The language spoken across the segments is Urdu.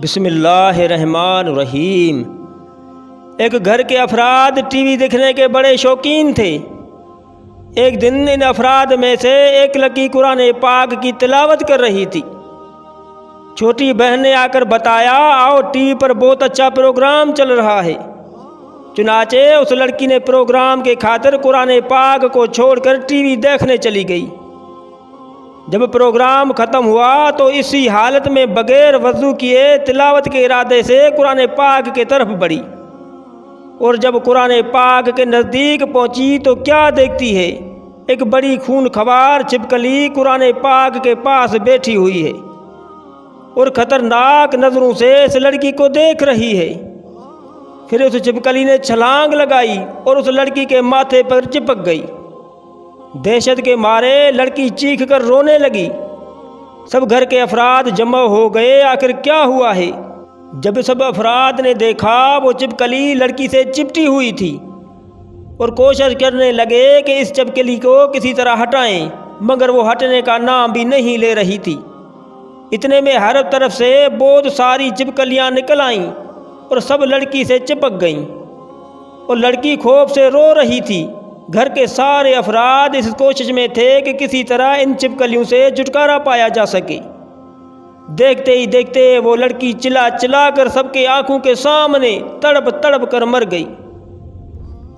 بسم اللہ الرحمن الرحیم۔ ایک گھر کے افراد ٹی وی دیکھنے کے بڑے شوقین تھے۔ ایک دن ان افراد میں سے ایک لڑکی قرآن پاک کی تلاوت کر رہی تھی۔ چھوٹی بہن نے آ کر بتایا، آؤ ٹی وی پر بہت اچھا پروگرام چل رہا ہے۔ چنانچہ اس لڑکی نے پروگرام کے خاطر قرآن پاک کو چھوڑ کر ٹی وی دیکھنے چلی گئی۔ جب پروگرام ختم ہوا تو اسی حالت میں بغیر وضو کیے تلاوت کے ارادے سے قرآن پاک کی طرف بڑھی، اور جب قرآن پاک کے نزدیک پہنچی تو کیا دیکھتی ہے، ایک بڑی خون خوار چھپکلی قرآن پاک کے پاس بیٹھی ہوئی ہے اور خطرناک نظروں سے اس لڑکی کو دیکھ رہی ہے۔ پھر اس چھپکلی نے چھلانگ لگائی اور اس لڑکی کے ماتھے پر چپک گئی۔ دہشت کے مارے لڑکی چیخ کر رونے لگی۔ سب گھر کے افراد جمع ہو گئے۔ آخر کیا ہوا ہے؟ جب سب افراد نے دیکھا، وہ چھپکلی لڑکی سے چپٹی ہوئی تھی اور کوشش کرنے لگے کہ اس چھپکلی کو کسی طرح ہٹائیں، مگر وہ ہٹنے کا نام بھی نہیں لے رہی تھی۔ اتنے میں ہر طرف سے بہت ساری چھپکلیاں نکل آئیں اور سب لڑکی سے چپک گئیں، اور لڑکی خوف سے رو رہی تھی۔ گھر کے سارے افراد اس کوشش میں تھے کہ کسی طرح ان چھپکلیوں سے چھٹکارا پایا جا سکے۔ دیکھتے ہی دیکھتے وہ لڑکی چلا چلا کر سب کے آنکھوں کے سامنے تڑپ تڑپ کر مر گئی۔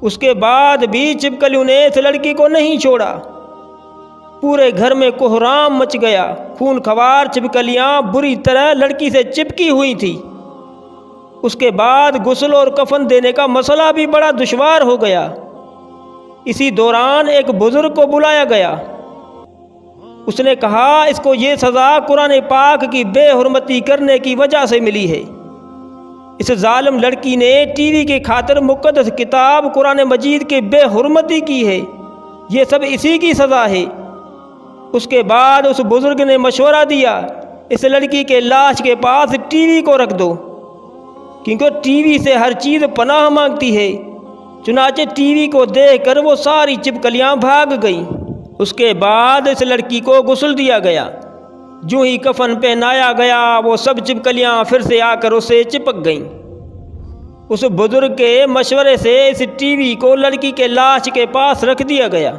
اس کے بعد بھی چھپکلیوں نے اس لڑکی کو نہیں چھوڑا۔ پورے گھر میں کوہرام مچ گیا۔ خون خوار چھپکلیاں بری طرح لڑکی سے چپکی ہوئی تھیں۔ اس کے بعد غسل اور کفن دینے کا مسئلہ بھی بڑا دشوار ہو گیا۔ اسی دوران ایک بزرگ کو بلایا گیا۔ اس نے کہا، اس کو یہ سزا قرآن پاک کی بے حرمتی کرنے کی وجہ سے ملی ہے۔ اس ظالم لڑکی نے ٹی وی کے خاطر مقدس کتاب قرآن مجید کی بے حرمتی کی ہے، یہ سب اسی کی سزا ہے۔ اس کے بعد اس بزرگ نے مشورہ دیا، اس لڑکی کے لاش کے پاس ٹی وی کو رکھ دو، کیونکہ ٹی وی سے ہر چیز پناہ مانگتی ہے۔ چنانچہ ٹی وی کو دیکھ کر وہ ساری چھپکلیاں بھاگ گئیں۔ اس کے بعد اس لڑکی کو غسل دیا گیا۔ جو ہی کفن پہنایا گیا، وہ سب چھپکلیاں پھر سے آ کر اسے چپک گئیں۔ اس بزرگ کے مشورے سے اس ٹی وی کو لڑکی کے لاش کے پاس رکھ دیا گیا۔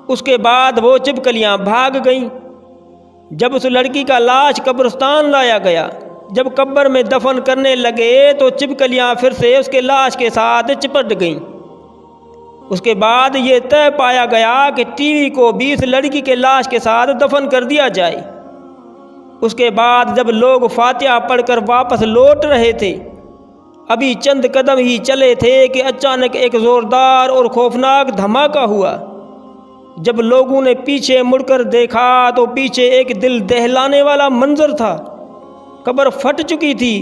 اس کے بعد وہ چھپکلیاں بھاگ گئیں۔ جب اس لڑکی کا لاش قبرستان لایا گیا، جب قبر میں دفن کرنے لگے تو چھپکلیاں پھر سے اس کے لاش کے ساتھ چپٹ گئیں۔ اس کے بعد یہ طے پایا گیا کہ ٹی وی کو بھی اس لڑکی کے لاش کے ساتھ دفن کر دیا جائے۔ اس کے بعد جب لوگ فاتحہ پڑھ کر واپس لوٹ رہے تھے، ابھی چند قدم ہی چلے تھے کہ اچانک ایک زوردار اور خوفناک دھماکہ ہوا۔ جب لوگوں نے پیچھے مڑ کر دیکھا تو پیچھے ایک دل دہلانے والا منظر تھا۔ قبر پھٹ چکی تھی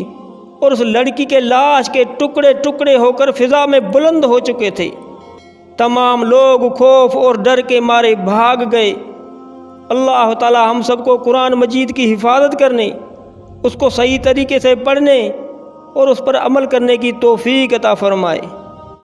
اور اس لڑکی کے لاش کے ٹکڑے ٹکڑے ہو کر فضا میں بلند ہو چکے تھے۔ تمام لوگ خوف اور ڈر کے مارے بھاگ گئے۔ اللہ تعالی ہم سب کو قرآن مجید کی حفاظت کرنے، اس کو صحیح طریقے سے پڑھنے اور اس پر عمل کرنے کی توفیق عطا فرمائے۔